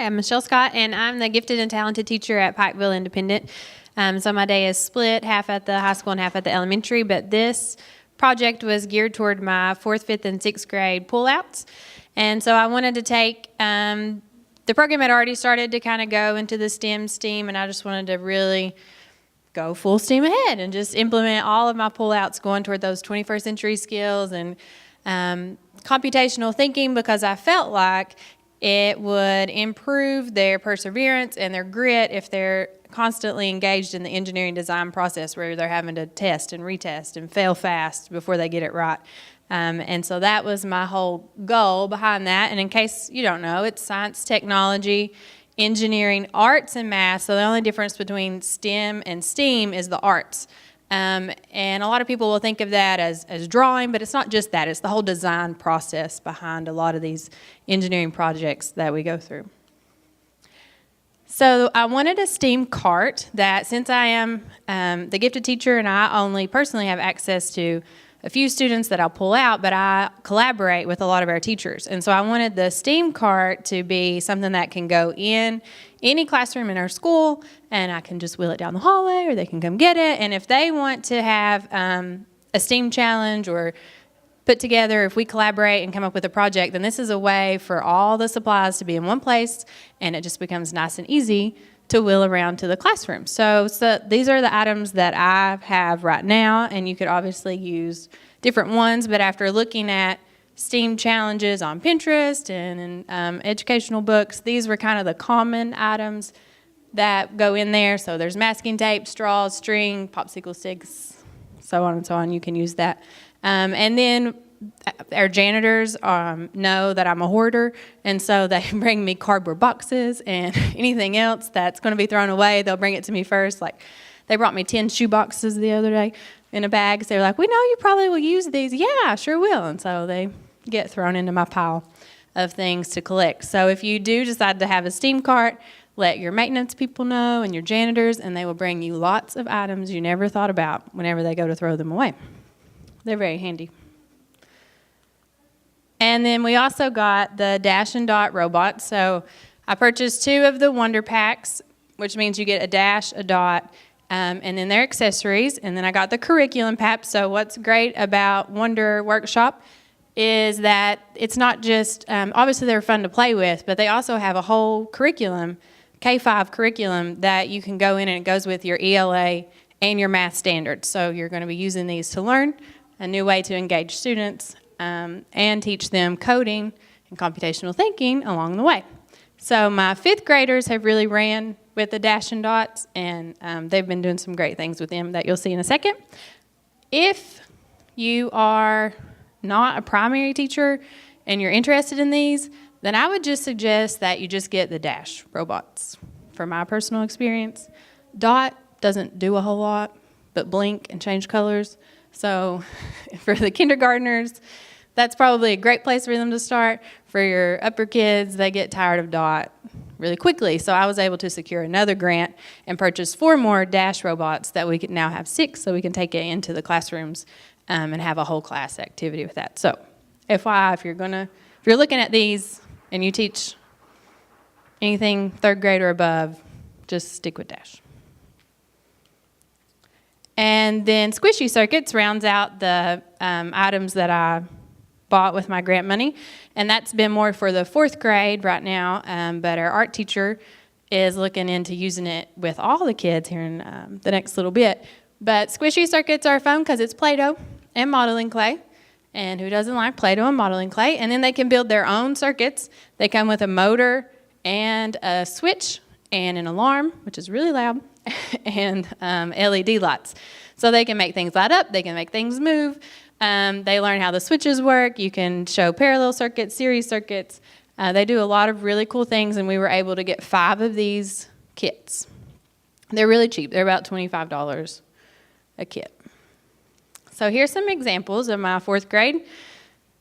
I'm Michelle Scott, and I'm the gifted and talented teacher at Pikeville Independent. So my day is split, half at the high school and half at the elementary, but this project was geared toward my 4th, 5th, and 6th grade pullouts. And so I wanted to take the program had already started to kind of go into the STEM STEAM, and I just wanted to really go full steam ahead and just implement all of my pullouts going toward those 21st century skills and computational thinking, because I felt like it would improve their perseverance and their grit if they're constantly engaged in the engineering design process where they're having to test and retest and fail fast before they get it right. And so that was my whole goal behind that. And in case you don't know, it's science, technology, engineering, arts, and math. So the only difference between STEM and STEAM is the arts. And a lot of people will think of that as drawing, but it's not just that. It's the whole design process behind a lot of these engineering projects that we go through. So I wanted a STEAM cart that, since I am the gifted teacher and I only personally have access to a few students that I'll pull out, but I collaborate with a lot of our teachers. And so I wanted the STEAM cart to be something that can go in any classroom in our school, and I can just wheel it down the hallway, or they can come get it. And if they want to have a STEAM challenge or put together, if we collaborate and come up with a project, then this is a way for all the supplies to be in one place, and it just becomes nice and easy to wheel around to the classroom. So these are the items that I have right now, and you could obviously use different ones, but after looking at STEAM challenges on Pinterest and in educational books, these were kind of the common items that go in there. So there's masking tape, straws, string, popsicle sticks, so on and so on. You can use that. And then our janitors know that I'm a hoarder, and so they bring me cardboard boxes and anything else that's going to be thrown away, they'll bring it to me first. Like, they brought me 10 shoe boxes the other day in a bag. So they were like, we know you probably will use these. Yeah, I sure will. And so they get thrown into my pile of things to collect. So if you do decide to have a STEAM cart, let your maintenance people know and your janitors, and they will bring you lots of items you never thought about whenever they go to throw them away. They're very handy. And then we also got the Dash and Dot robot. So I purchased 2 of the Wonder Packs, which means you get a dash, a dot, and then their accessories. And then I got the curriculum pack. So what's great about Wonder Workshop is that it's not just, obviously they're fun to play with, but they also have a whole curriculum, K-5 curriculum, that you can go in, and it goes with your ELA and your math standards. So you're going to be using these to learn a new way to engage students and teach them coding and computational thinking along the way. So my 5th graders have really ran with the Dash and Dots, and they've been doing some great things with them that you'll see in a second. If you are not a primary teacher and you're interested in these, then I would just suggest that you just get the Dash robots. From my personal experience, Dot doesn't do a whole lot but blink and change colors. So for the kindergartners, that's probably a great place for them to start. For your upper kids, they get tired of Dot really quickly. So I was able to secure another grant and purchase 4 more Dash robots that we can now have 6, so we can take it into the classrooms and have a whole class activity with that. So FYI, if you're looking at these and you teach anything 3rd grade or above, just stick with Dash. And then Squishy Circuits rounds out the items that I bought with my grant money. And that's been more for the 4th grade right now, but our art teacher is looking into using it with all the kids here in the next little bit. But Squishy Circuits are fun because it's Play-Doh and modeling clay. And who doesn't like Play-Doh and modeling clay? And then they can build their own circuits. They come with a motor and a switch and an alarm, which is really loud, and LED lights. So they can make things light up, they can make things move. They learn how the switches work. You can show parallel circuits, series circuits. They do a lot of really cool things, and we were able to get 5 of these kits. They're really cheap. They're about $25 a kit. So here's some examples of my 4th grade.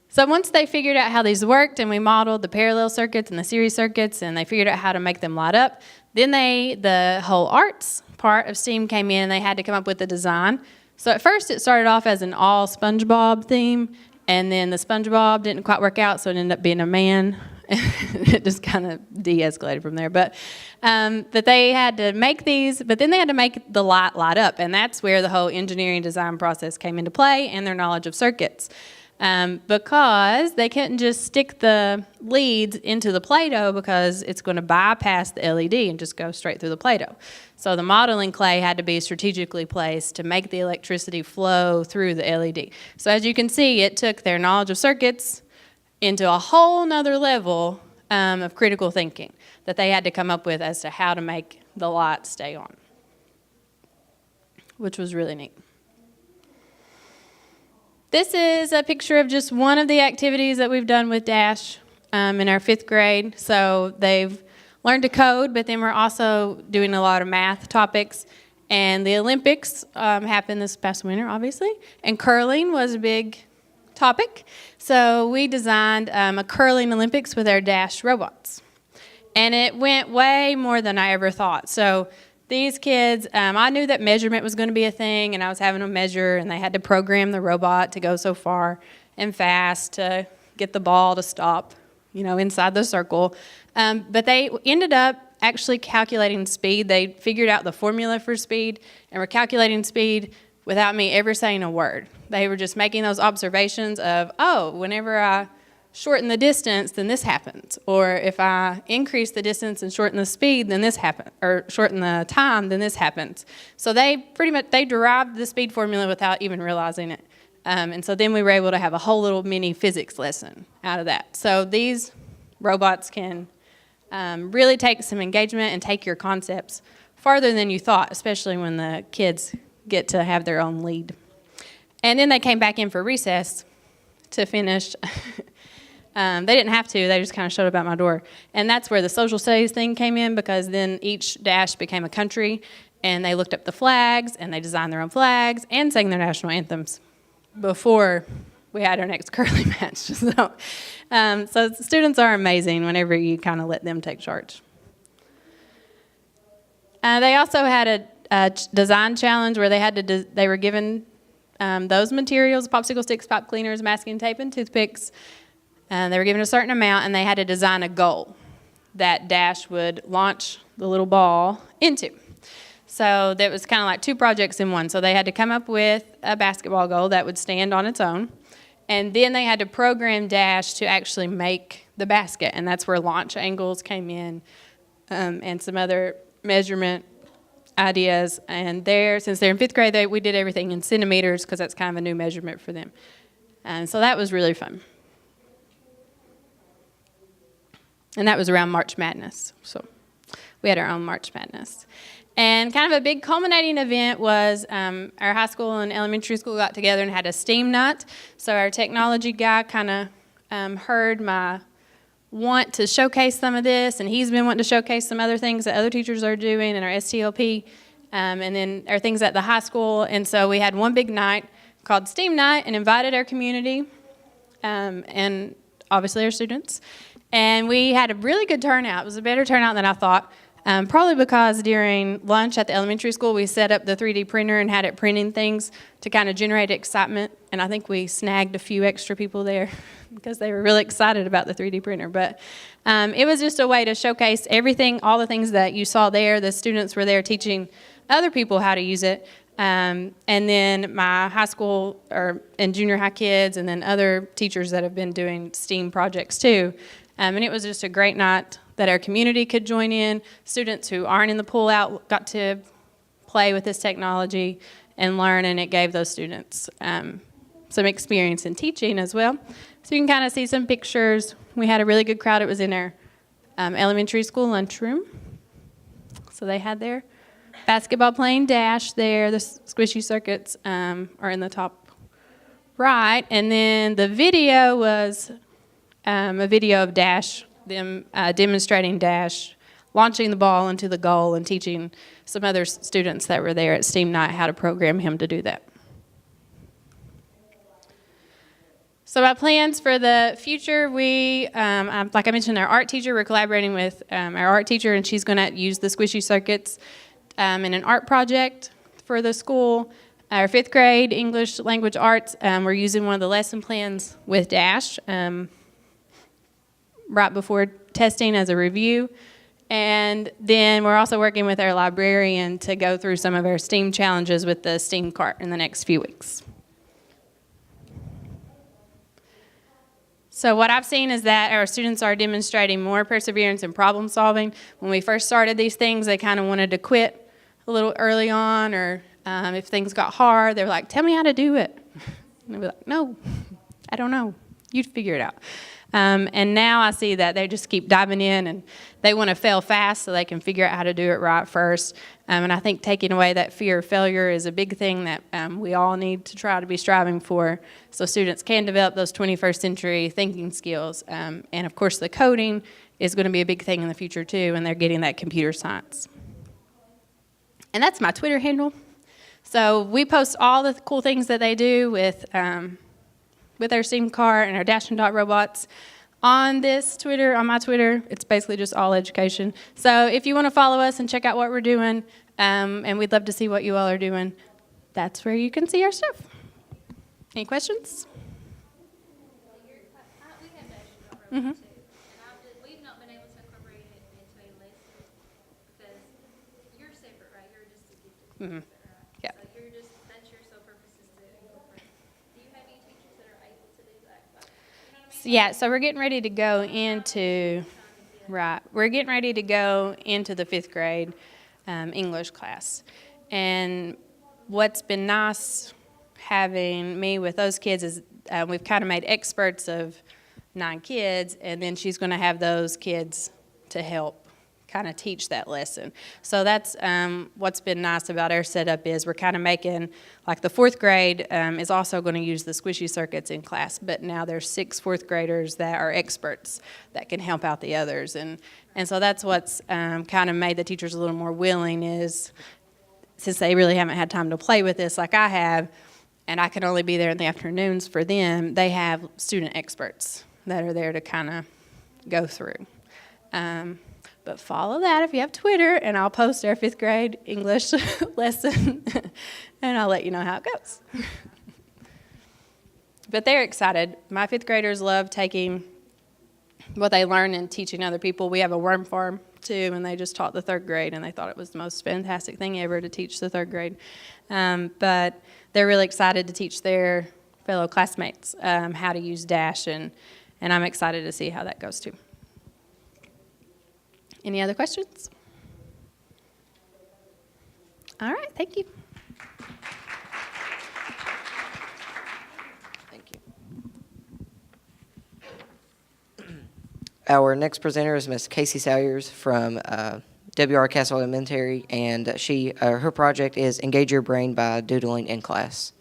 So once they figured out how these worked, and we modeled the parallel circuits and the series circuits, and they figured out how to make them light up, then the whole arts part of STEAM came in, and they had to come up with a design. So at first it started off as an all SpongeBob theme, and then the SpongeBob didn't quite work out, so it ended up being a man It just kind of de-escalated from there. But that they had to make these, but then they had to make the light up. And that's where the whole engineering design process came into play, and their knowledge of circuits. Because they couldn't just stick the leads into the Play-Doh because it's going to bypass the LED and just go straight through the Play-Doh. So the modeling clay had to be strategically placed to make the electricity flow through the LED. So as you can see, it took their knowledge of circuits into a whole nother level of critical thinking that they had to come up with as to how to make the light stay on, which was really neat. This is a picture of just one of the activities that we've done with Dash in our 5th grade. So they've learned to code, but then we're also doing a lot of math topics. And the Olympics happened this past winter, obviously, and curling was a big topic. So we designed a curling Olympics with our Dash robots. And it went way more than I ever thought. So these kids, I knew that measurement was going to be a thing, and I was having them measure, and they had to program the robot to go so far and fast to get the ball to stop, inside the circle. But they ended up actually calculating speed. They figured out the formula for speed and were calculating speed without me ever saying a word. They were just making those observations of, whenever I shorten the distance, then this happens. Or if I increase the distance and shorten the speed, then this happens. Or shorten the time, then this happens. So they derived the speed formula without even realizing it. And so then we were able to have a whole little mini physics lesson out of that. So these robots can really take some engagement and take your concepts farther than you thought, especially when the kids get to have their own lead. And then they came back in for recess to finish. They didn't have to. They just kind of showed up at my door. And that's where the social studies thing came in, because then each Dash became a country, and they looked up the flags, and they designed their own flags and sang their national anthems before we had our next curling match. So students are amazing whenever you kind of let them take charge. They also had a design challenge where they were given those materials: popsicle sticks, pipe cleaners, masking tape, and toothpicks. They were given a certain amount, and they had to design a goal that Dash would launch the little ball into. So that was kind of like 2 projects in one. So they had to come up with a basketball goal that would stand on its own, and then they had to program Dash to actually make the basket, and that's where launch angles came in, and some other measurement ideas. And since they're in 5th grade, we did everything in centimeters, because that's kind of a new measurement for them. And so that was really fun. And that was around March Madness. So we had our own March Madness. And kind of a big culminating event was our high school and elementary school got together and had a STEAM night. So our technology guy kind of heard my want to showcase some of this, and he's been wanting to showcase some other things that other teachers are doing in our STLP, and then our things at the high school. And so we had one big night called STEAM Night and invited our community and obviously our students. And we had a really good turnout. It was a better turnout than I thought, probably because during lunch at the elementary school, we set up the 3D printer and had it printing things to kind of generate excitement. And I think we snagged a few extra people there because they were really excited about the 3D printer. But it was just a way to showcase everything, all the things that you saw there. The students were there teaching other people how to use it. And then my high school and junior high kids, and then other teachers that have been doing STEAM projects too. And it was just a great night that our community could join in. Students who aren't in the pull-out got to play with this technology and learn, and it gave those students some experience in teaching as well. So you can kind of see some pictures. We had a really good crowd. It was in our elementary school lunchroom. So they had their basketball playing Dash there. The squishy circuits are in the top right. And then the video was a video of Dash, them demonstrating Dash, launching the ball into the goal, and teaching some other students that were there at STEAM Night how to program him to do that. So my plans for the future, like I mentioned, our art teacher, we're collaborating with our art teacher, and she's going to use the squishy circuits in an art project for the school. Our 5th grade English language arts, we're using one of the lesson plans with Dash. right before testing as a review. And then we're also working with our librarian to go through some of our STEAM challenges with the STEAM cart in the next few weeks. So what I've seen is that our students are demonstrating more perseverance and problem solving. When we first started these things, they kind of wanted to quit a little early on, or if things got hard, they were like, tell me how to do it. And I'd be like, no, I don't know. You'd figure it out. And now I see that they just keep diving in, and they want to fail fast so they can figure out how to do it right first. And I think taking away that fear of failure is a big thing that we all need to try to be striving for, so students can develop those 21st century thinking skills. And of course, the coding is going to be a big thing in the future too, and they're getting that computer science. And that's my Twitter handle. So we post all the cool things that they do with our STEAM cart and our Dash and Dot robots on this Twitter, on my Twitter. It's basically just all education. So if you want to follow us and check out what we're doing, and we'd love to see what you all are doing, that's where you can see our stuff. Any questions? We have Dash and Dot robots too, and we've not been able to incorporate it into a lesson because you're separate, right? You're just a gifted teacher, right? Yeah. So that's your sole purpose is to incorporate. Do you have any teachers that are able to do that? Like, you know what I mean? Yeah, so we're getting ready to go into, right, we're getting ready to go into the 5th grade English class. And what's been nice having me with those kids is we've kind of made experts of 9 kids, and then she's going to have those kids to help kind of teach that lesson. So that's what's been nice about our setup is we're kind of making, like the 4th grade is also going to use the squishy circuits in class, but now there's 6 4th graders that are experts that can help out the others. And so that's what's kind of made the teachers a little more willing is, since they really haven't had time to play with this like I have, and I can only be there in the afternoons for them, they have student experts that are there to kind of go through. But follow that if you have Twitter, and I'll post our 5th grade English lesson, and I'll let you know how it goes. But they're excited. My 5th graders love taking what they learn and teaching other people. We have a worm farm, too, and they just taught the 3rd grade, and they thought it was the most fantastic thing ever to teach the 3rd grade. But they're really excited to teach their fellow classmates how to use Dash, and I'm excited to see how that goes, too. Any other questions? All right, thank you. Thank you. Our next presenter is Ms. Casey Salyers from W.R. Castle Elementary, and her project is Engage Your Brain by Doodling in Class.